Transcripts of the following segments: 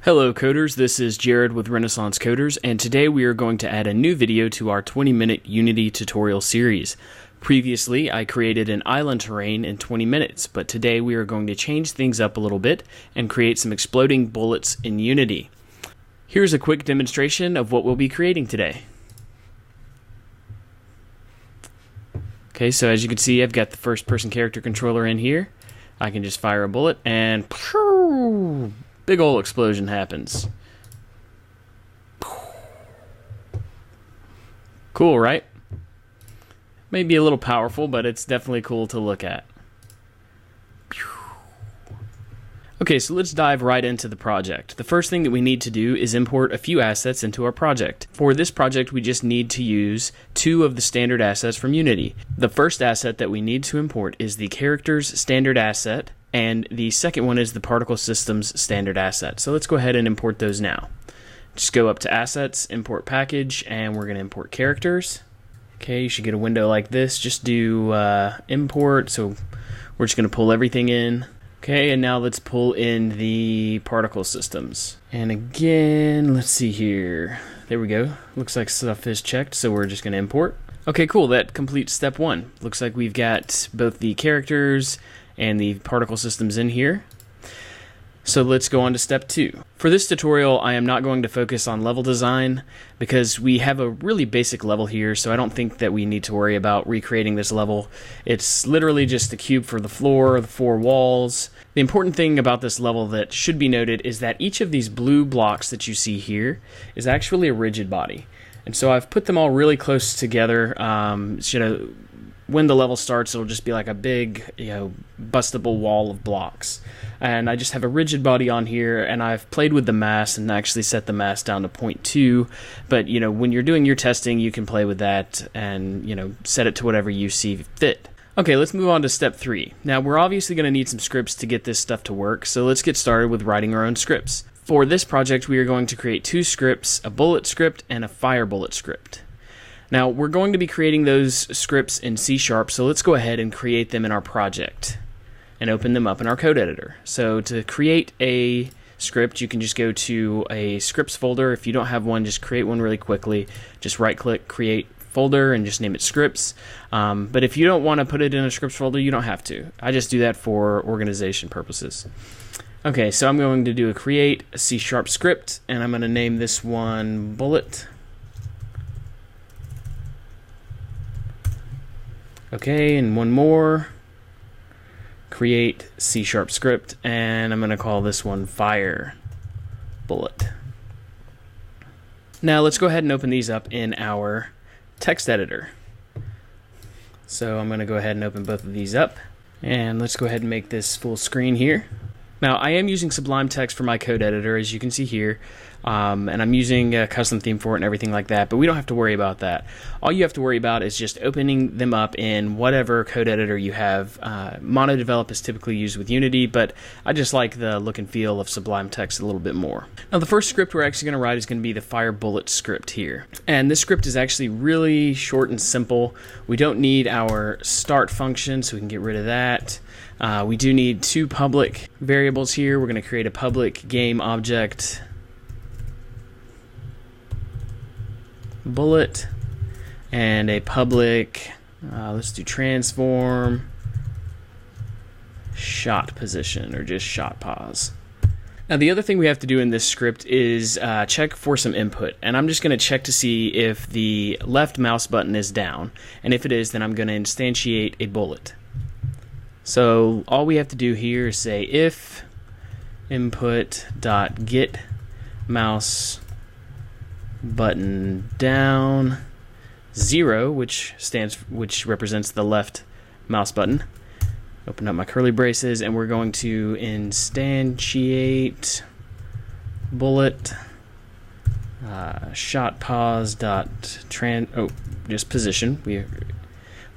Hello coders, this is Jared with Renaissance Coders, and today we are going to add a new video to our 20-minute Unity tutorial series. Previously, I created an island terrain in 20 minutes, but today we are going to change things up a little bit and create some exploding bullets in Unity. Here's a quick demonstration of what we'll be creating today. Okay, so as you can see, I've got the first-person character controller in here. I can just fire a bullet and big ol' explosion happens. Cool, right? Maybe a little powerful, but it's definitely cool to look at. Okay, so let's dive right into the project. The first thing that we need to do is import a few assets into our project. For this project, we just need to use two of the standard assets from Unity. The first asset that we need to import is the characters standard asset, and the second one is the particle systems standard asset. So let's go ahead and import those now. Just go up to assets, import package, and we're going to import characters. Okay, you should get a window like this. Just do import, so we're just going to pull everything in. Okay, and now let's pull in the particle systems. And again, let's see here. There we go. Looks like stuff is checked, so we're just going to import. Okay, cool. That completes step one. Looks like we've got both the characters and the particle systems in here. So let's go on to step two. For this tutorial, I am not going to focus on level design because we have a really basic level here, so I don't think that we need to worry about recreating this level. It's literally just a cube for the floor, the four walls. The important thing about this level that should be noted is that each of these blue blocks that you see here is actually a rigid body. And so I've put them all really close together. When the level starts, it'll just be like a big, bustable wall of blocks. And I just have a rigid body on here, and I've played with the mass and actually set the mass down to 0.2. But, when you're doing your testing, you can play with that and, set it to whatever you see fit. Okay, let's move on to step three. Now, we're obviously going to need some scripts to get this stuff to work, so let's get started with writing our own scripts. For this project, we are going to create two scripts, a bullet script and a fire bullet script. Now, we're going to be creating those scripts in C#, so let's go ahead and create them in our project and open them up in our code editor. So to create a script, you can just go to a scripts folder. If you don't have one, just create one really quickly. Just right-click, create folder, and just name it scripts. But if you don't want to put it in a scripts folder, you don't have to. I just do that for organization purposes. Okay, so I'm going to do a create a C# script, and I'm going to name this one bullet. Okay, and one more. Create C# script, and I'm going to call this one fire bullet. Now let's go ahead and open these up in our text editor. So I'm going to go ahead and open both of these up, and let's go ahead and make this full screen here. Now, I am using Sublime Text for my code editor, as you can see here, and I'm using a custom theme for it and everything like that, but we don't have to worry about that. All you have to worry about is just opening them up in whatever code editor you have. MonoDevelop is typically used with Unity, but I just like the look and feel of Sublime Text a little bit more. Now, the first script we're actually going to write is going to be the fire bullet script here. And this script is actually really short and simple. We don't need our start function, so we can get rid of that. We do need two public variables here. We're going to create a public game object bullet and a public, let's do transform shot position, or just shot pause. Now the other thing we have to do in this script is check for some input, and I'm just going to check to see if the left mouse button is down, and if it is, then I'm going to instantiate a bullet. So all we have to do here is say if input.get mouse button down 0, which represents the left mouse button. Open up my curly braces, and we're going to instantiate bullet shot pause just position.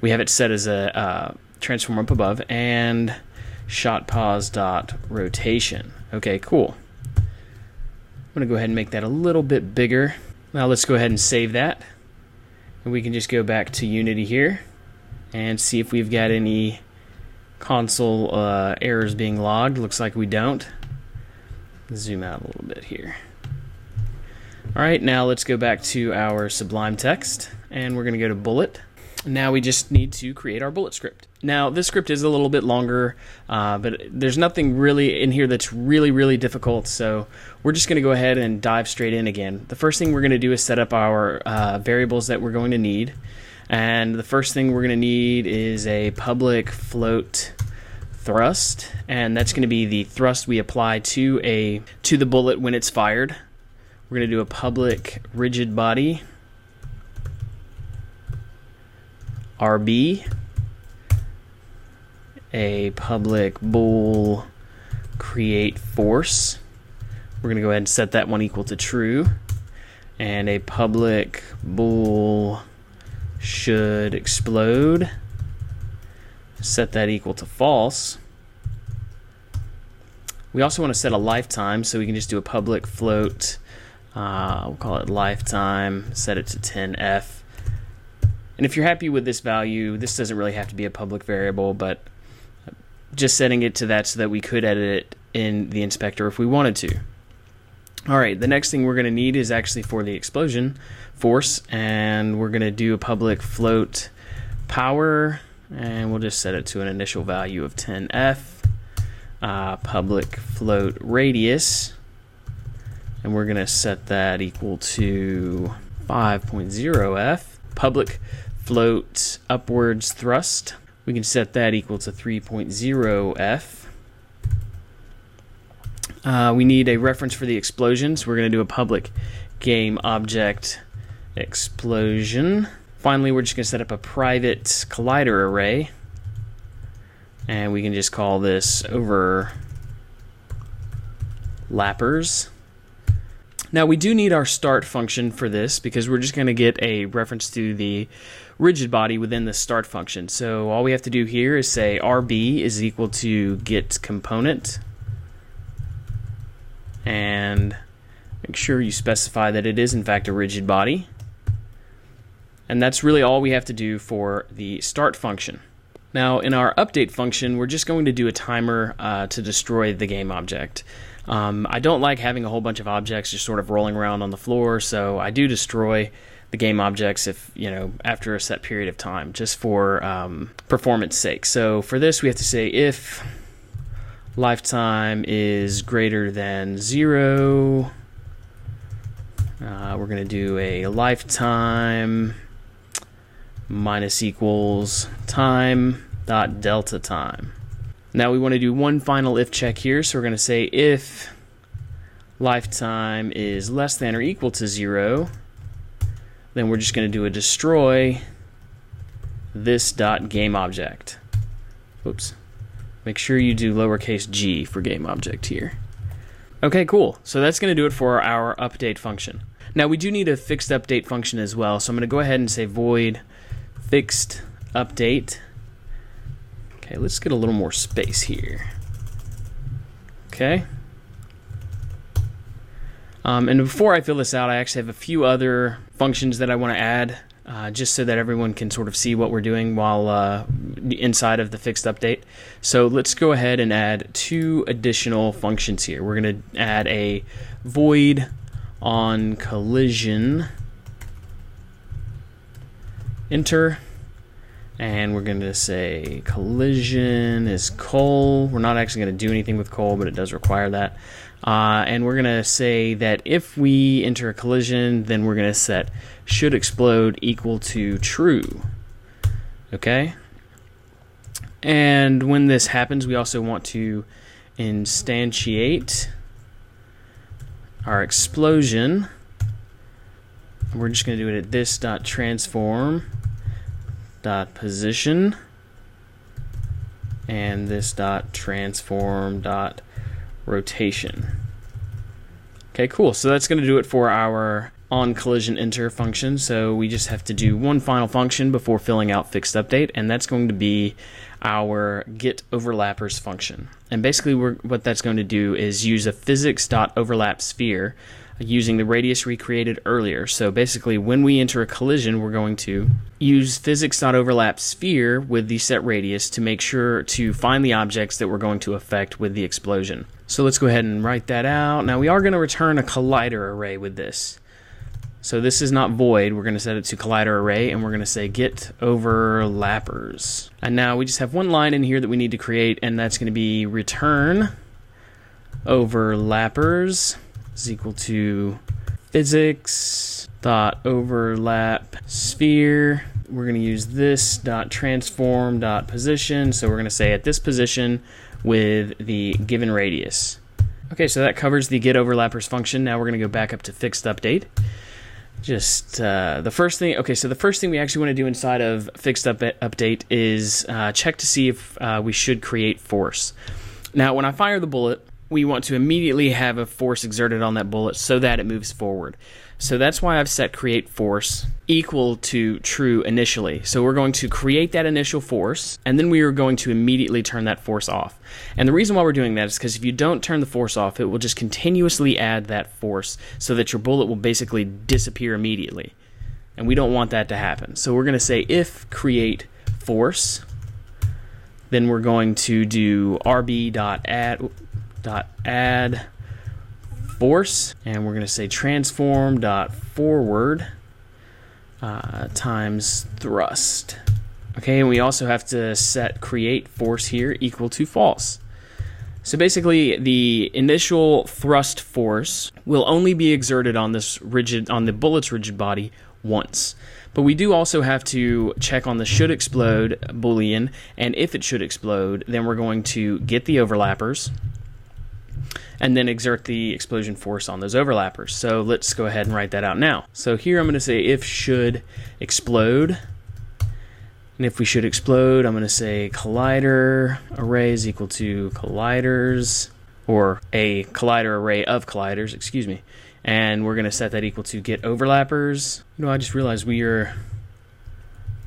We have it set as a transform up above, and shot pause rotation. Okay, cool. I'm gonna go ahead and make that a little bit bigger. Now let's go ahead and save that, and we can just go back to Unity here and see if we've got any console errors being logged. Looks like we don't. Zoom out a little bit here. Alright, now let's go back to our Sublime text, and we're going to go to bullet. Now we just need to create our bullet script. Now this script is a little bit longer, but there's nothing really in here that's really difficult, so we're just going to go ahead and dive straight in again. The first thing we're going to do is set up our variables that we're going to need, and the first thing we're going to need is a public float thrust, and that's going to be the thrust we apply to the bullet when it's fired. We're going to do a public rigid body RB, a public bool create force. We're going to go ahead and set that one equal to true, and a public bool should explode. Set that equal to false. We also want to set a lifetime, so we can just do a public float. We'll call it lifetime, set it to 10f. And if you're happy with this value, this doesn't really have to be a public variable, but just setting it to that so that we could edit it in the inspector if we wanted to. Alright, the next thing we're going to need is actually for the explosion force, and we're going to do a public float power, and we'll just set it to an initial value of 10f. Public float radius, and we're going to set that equal to 5.0f. Public float upwards thrust, we can set that equal to 3.0f. We need a reference for the explosions. We're going to do a public game object explosion. Finally, we're just going to set up a private collider array, and we can just call this overlappers. Now we do need our start function for this because we're just going to get a reference to the rigid body within the start function. So all we have to do here is say RB is equal to get component, and make sure you specify that it is in fact a rigid body. And that's really all we have to do for the start function. Now in our update function, we're just going to do a timer to destroy the game object. I don't like having a whole bunch of objects just sort of rolling around on the floor, so I do destroy the game objects after a set period of time, just for performance sake. So for this we have to say if lifetime is greater than 0, we're going to do a lifetime minus equals time dot delta time. Now we want to do one final if check here, so we're going to say if lifetime is less than or equal to 0, then we're just going to do a destroy this dot game object. Oops. Make sure you do lowercase g for game object here. Okay, cool. So that's going to do it for our update function. Now we do need a fixed update function as well, so I'm going to go ahead and say void fixed update. Okay, let's get a little more space here. Okay. And before I fill this out, I actually have a few other functions that I want to add, just so that everyone can sort of see what we're doing while inside of the fixed update. So let's go ahead and add 2 additional functions here. We're going to add a void on collision enter, and we're going to say collision is col. We're not actually going to do anything with col, but it does require that. And we're going to say that if we enter a collision, then we're going to set should explode equal to true. Okay? And when this happens, we also want to instantiate our explosion. We're just going to do it at this dot transform dot position and this dot transform dot rotation. Okay, cool. So that's going to do it for our on collision enter function, so we just have to do one final function before filling out fixed update, and that's going to be our get overlappers function. And basically what that's going to do is use a Physics.OverlapSphere using the radius we created earlier. So basically when we enter a collision, we're going to use Physics.OverlapSphere with the set radius to make sure to find the objects that we're going to affect with the explosion. So let's go ahead and write that out. Now we are going to return a collider array with this. So this is not void, we're going to set it to collider array, and we're going to say get overlappers. And now we just have one line in here that we need to create, and that's going to be return overlappers is equal to physics.overlapSphere. We're going to use this .transform.position, so we're going to say at this position with the given radius. Okay, so that covers the get overlappers function. Now we're going to go back up to fixed update. Just the first thing, okay, so the first thing we actually want to do inside of fixed update is check to see if we should create force. Now, when I fire the bullet, we want to immediately have a force exerted on that bullet so that it moves forward. So that's why I've set create force equal to true initially. So we're going to create that initial force, and then we are going to immediately turn that force off. And the reason why we're doing that is because if you don't turn the force off, it will just continuously add that force so that your bullet will basically disappear immediately. And we don't want that to happen. So we're going to say if create force, then we're going to do rb.add force, and we're going to say transform.forward times thrust. Okay, and we also have to set create force here equal to false. So basically, the initial thrust force will only be exerted on the bullet's rigid body once. But we do also have to check on the should explode boolean, and if it should explode, then we're going to get the overlappers and then exert the explosion force on those overlappers. So let's go ahead and write that out now. So here I'm going to say if should explode, and if we should explode, I'm going to say collider array is equal to colliders, or a collider array of colliders, excuse me, and we're going to set that equal to get overlappers. You know, I just realized we are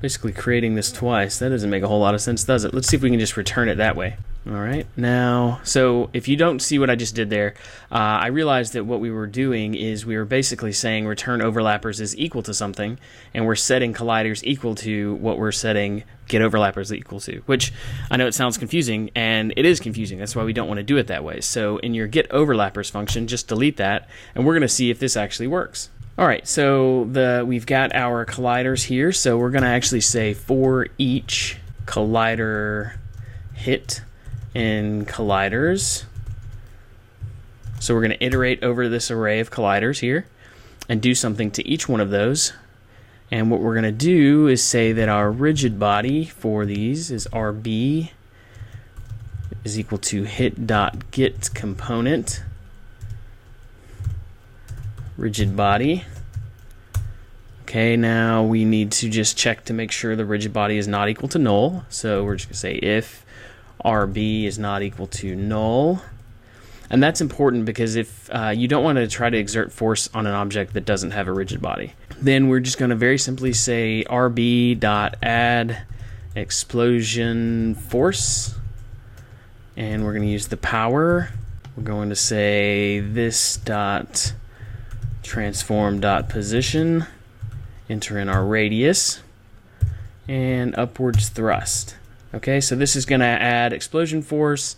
basically creating this twice. That doesn't make a whole lot of sense, does it? Let's see if we can just return it that way. All right, now, so if you don't see what I just did there, I realized that what we were doing is we were basically saying return overlappers is equal to something, and we're setting colliders equal to what we're setting get overlappers equal to, which I know it sounds confusing, and it is confusing. That's why we don't want to do it that way. So in your get overlappers function, just delete that, and we're going to see if this actually works. All right, so we've got our colliders here, so we're going to actually say for each collider hit in colliders. So we're going to iterate over this array of colliders here and do something to each one of those. And what we're going to do is say that our rigid body for these is RB is equal to hit.get component rigid body. Okay, now we need to just check to make sure the rigid body is not equal to null. So we're just going to say if RB is not equal to null. And that's important because if you don't want to try to exert force on an object that doesn't have a rigid body, then we're just going to very simply say RB.AddExplosionForce, and we're going to use the power. We're going to say this.transform.position, enter in our radius, and upwards thrust. Okay, so this is going to add explosion force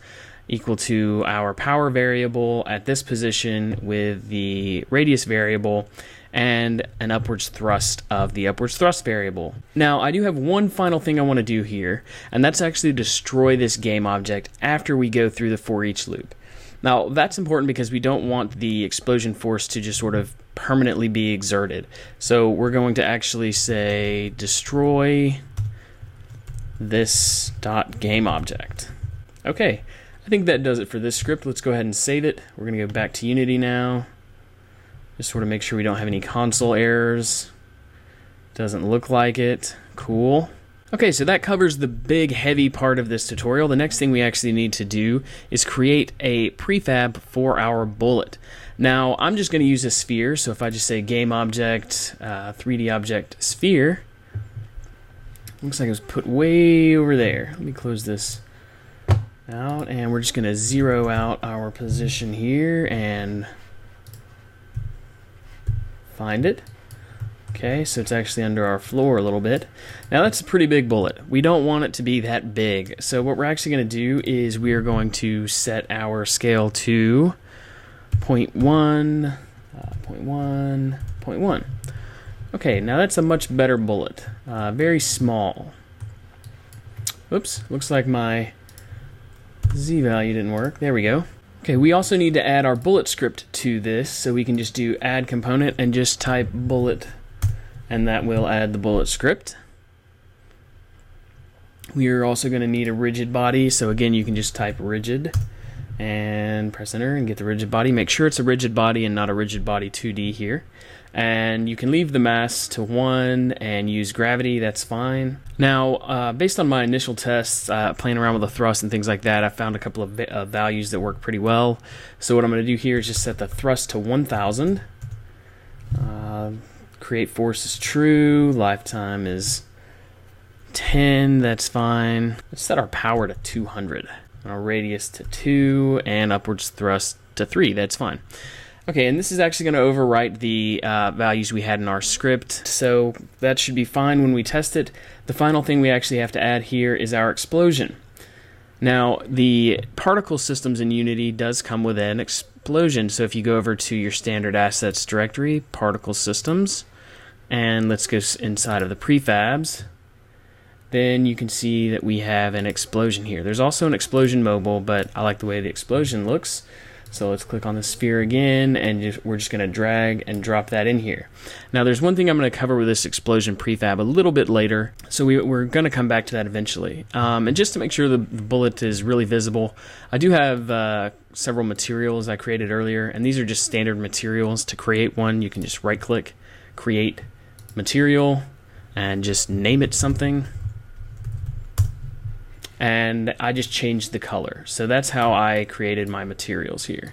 equal to our power variable at this position with the radius variable and an upwards thrust of the upwards thrust variable. Now, I do have one final thing I want to do here, and that's actually destroy this game object after we go through the for each loop. Now, that's important because we don't want the explosion force to just sort of permanently be exerted. So we're going to actually say destroy this .game object. Okay, I think that does it for this script. Let's go ahead and save it. We're going to go back to Unity now. Just sort of make sure we don't have any console errors. Doesn't look like it. Cool. Okay, so that covers the big heavy part of this tutorial. The next thing we actually need to do is create a prefab for our bullet. Now, I'm just going to use a sphere, so if I just say game object, 3D object sphere, looks like it was put way over there. Let me close this out, and we're just going to zero out our position here and find it. Okay, so it's actually under our floor a little bit. Now that's a pretty big bullet. We don't want it to be that big. So what we're actually going to do is we are going to set our scale to 0.1, 0.1, 0.1. Okay, now that's a much better bullet. Very small. Oops, looks like my Z value didn't work. There we go. Okay, we also need to add our bullet script to this, so we can just do add component and just type bullet, and that will add the bullet script. We are also going to need a rigid body, so again you can just type rigid and press enter and get the rigid body. Make sure it's a rigid body and not a rigid body 2D here. And you can leave the mass to 1 and use gravity, that's fine. Now, based on my initial tests, playing around with the thrust and things like that, I found a couple of values that work pretty well. So what I'm going to do here is just set the thrust to 1000. Create force is true, lifetime is 10, that's fine. Let's set our power to 200. Our radius to 2, and upwards thrust to 3, that's fine. Okay, and this is actually going to overwrite the values we had in our script, so that should be fine when we test it. The final thing we actually have to add here is our explosion. Now, the particle systems in Unity does come with an explosion, so if you go over to your standard assets directory, particle systems, and let's go inside of the prefabs, then you can see that we have an explosion here. There's also an explosion mobile, but I like the way the explosion looks. So let's click on the sphere again, and we're just going to drag and drop that in here. Now there's one thing I'm going to cover with this explosion prefab a little bit later, so we're going to come back to that eventually. And just to make sure the bullet is really visible, I do have several materials I created earlier, and these are just standard materials. To create one, you can just right click, create material, and just name it something. And I just changed the color. So that's how I created my materials here.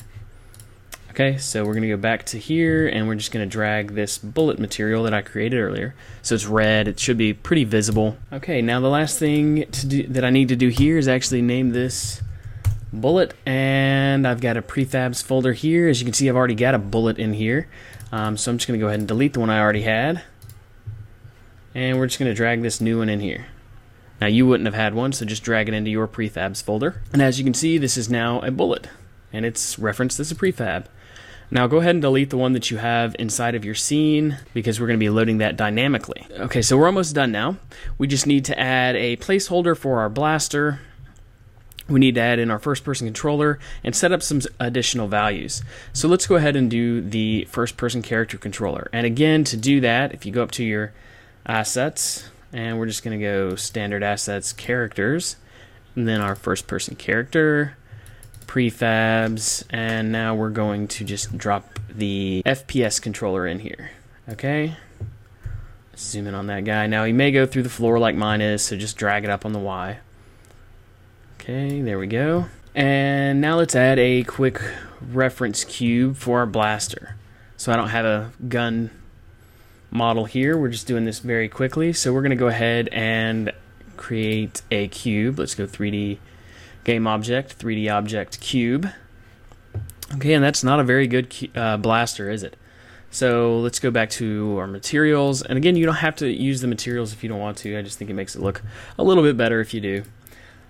Okay, so we're gonna go back to here, and we're just gonna drag this bullet material that I created earlier. So it's red, it should be pretty visible. Okay, now the last thing that I need to do here is actually name this bullet, and I've got a prefabs folder here. As you can see, I've already got a bullet in here. So I'm just gonna go ahead and delete the one I already had. And we're just gonna drag this new one in here. Now you wouldn't have had one, so just drag it into your prefabs folder. And as you can see, this is now a bullet, and it's referenced as a prefab. Now go ahead and delete the one that you have inside of your scene, because we're going to be loading that dynamically. Okay, so we're almost done now. We just need to add a placeholder for our blaster. We need to add in our first-person controller and set up some additional values. So let's go ahead and do the first-person character controller. And again, to do that, if you go up to your assets, and we're just going to go standard assets characters, and then our first person character, prefabs, and now we're going to just drop the FPS controller in here. Okay, let's zoom in on that guy. Now he may go through the floor like mine is, so just drag it up on the Y. Okay, there we go. And now let's add a quick reference cube for our blaster. So I don't have a gun model here, we're just doing this very quickly, so we're going to go ahead and create a cube. Let's go 3D game object, 3D object cube. Okay, and that's not a very good blaster, is it? So let's go back to our materials, and again, you don't have to use the materials if you don't want to. I just think it makes it look a little bit better if you do.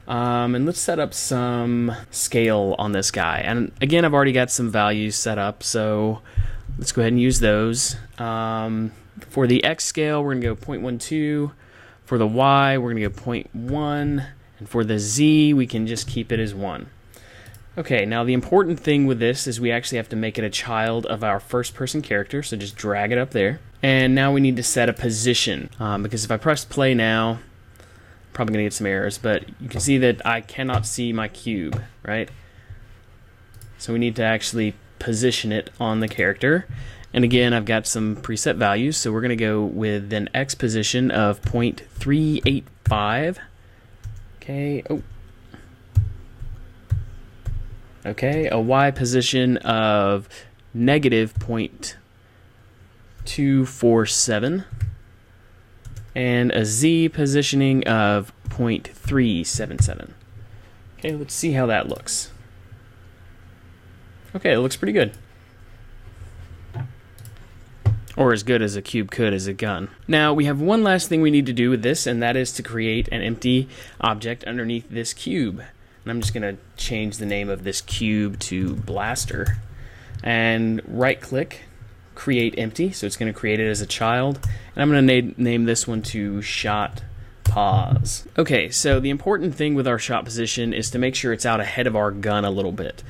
And let's set up some scale on this guy, and again, I've already got some values set up, so let's go ahead and use those. For the X scale, we're going to go 0.12. For the Y, we're going to go 0.1. And for the Z, we can just keep it as 1. Okay, now the important thing with this is we actually have to make it a child of our first-person character, so just drag it up there. And now we need to set a position, because if I press play now, I'm probably going to get some errors, but you can see that I cannot see my cube, right? So we need to actually position it on the character. And again, I've got some preset values, so we're going to go with an X position of 0.385. 0.5. Okay, oh. Okay, a Y position of negative 0.247. And a Z positioning of 0.377. Okay, let's see how that looks. Okay, it looks pretty good. Or as good as a cube could as a gun. Now, we have one last thing we need to do with this, and that is to create an empty object underneath this cube. And I'm just going to change the name of this cube to Blaster. And right-click, Create Empty, so it's going to create it as a child. And I'm going to name this one to Shot Pause. Okay, so the important thing with our shot position is to make sure it's out ahead of our gun a little bit.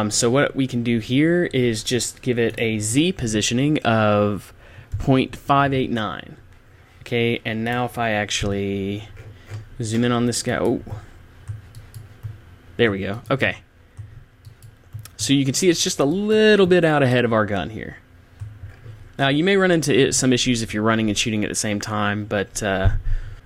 So what we can do here is just give it a Z positioning of 0.589. Okay, and now if I actually zoom in on this guy, oh, there we go. Okay, so you can see it's just a little bit out ahead of our gun here. Now you may run into some issues if you're running and shooting at the same time, but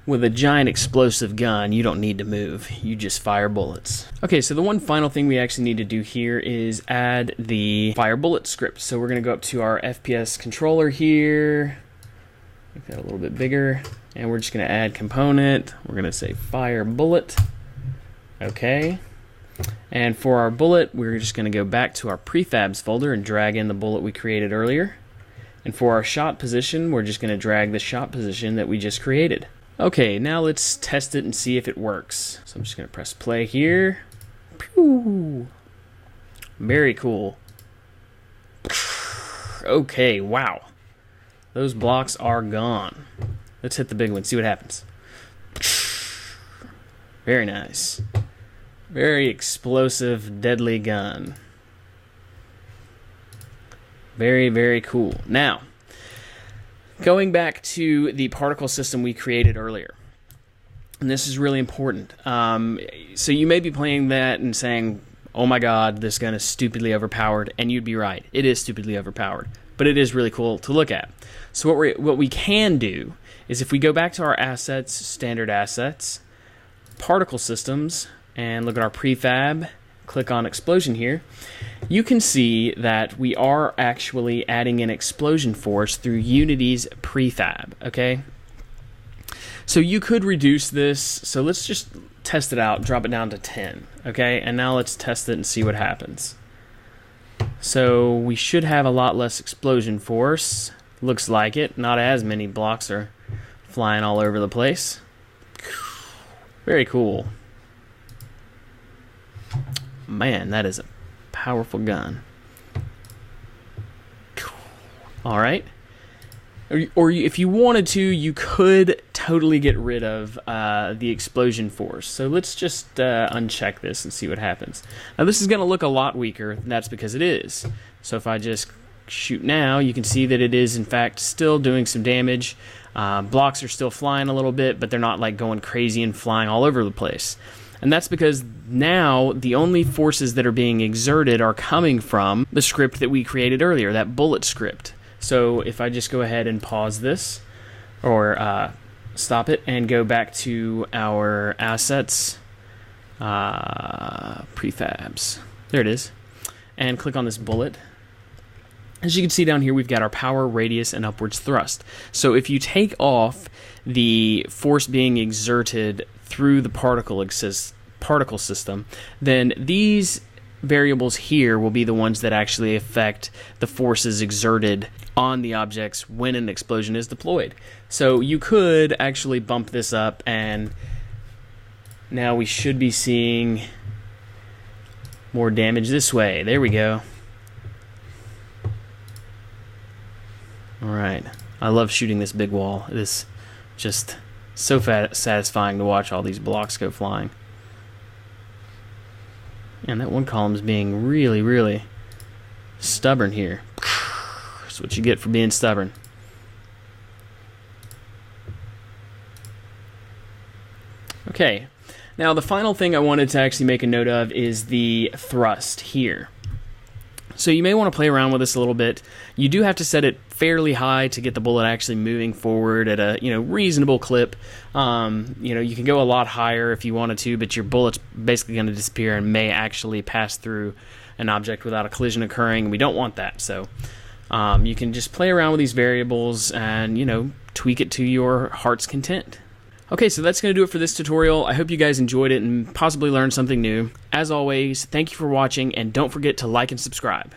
with a giant explosive gun, you don't need to move. You just fire bullets. Okay, so the one final thing we actually need to do here is add the fire bullet script. So we're going to go up to our FPS controller here, make that a little bit bigger, and we're just going to add component. We're going to say fire bullet. Okay. And for our bullet, we're just going to go back to our prefabs folder and drag in the bullet we created earlier. And for our shot position, we're just going to drag the shot position that we just created. Okay, now let's test it and see if it works. So I'm just going to press play here. Pew! Very cool. Okay, wow. Those blocks are gone. Let's hit the big one, see what happens. Very nice. Very explosive, deadly gun. Very, very cool. Now, going back to the particle system we created earlier, and this is really important. So you may be playing that and saying, oh my god, this gun is stupidly overpowered, and you'd be right. It is stupidly overpowered, but it is really cool to look at. So what we can do is if we go back to our assets, standard assets, particle systems, and look at our prefab, click on explosion here, you can see that we are actually adding an explosion force through Unity's prefab, okay? So you could reduce this, so let's just test it out, drop it down to 10, okay? And now let's test it and see what happens. So we should have a lot less explosion force, looks like it, not as many blocks are flying all over the place. Very cool. Man, that is a powerful gun. All right. Or if you wanted to, you could totally get rid of the explosion force. So let's just uncheck this and see what happens. Now this is going to look a lot weaker, and that's because it is. So if I just shoot now, you can see that it is in fact still doing some damage. Blocks are still flying a little bit, but they're not like going crazy and flying all over the place. And that's because now the only forces that are being exerted are coming from the script that we created earlier, that bullet script. So if I just go ahead and pause this, or stop it, and go back to our assets, prefabs, there it is, and click on this bullet. As you can see down here, we've got our power, radius, and upwards thrust. So if you take off the force being exerted through the particle system, then these variables here will be the ones that actually affect the forces exerted on the objects when an explosion is deployed. So you could actually bump this up, and now we should be seeing more damage this way. There we go. Alright, I love shooting this big wall. It is just so satisfying to watch all these blocks go flying. And that one column's being really, really stubborn here. That's what you get for being stubborn. Okay, now the final thing I wanted to actually make a note of is the thrust here. So you may want to play around with this a little bit. You do have to set it fairly high to get the bullet actually moving forward at a reasonable clip. You can go a lot higher if you wanted to, but your bullet's basically going to disappear and may actually pass through an object without a collision occurring. We don't want that. So you can just play around with these variables and tweak it to your heart's content. Okay, so that's going to do it for this tutorial. I hope you guys enjoyed it and possibly learned something new. As always, thank you for watching, and don't forget to like and subscribe.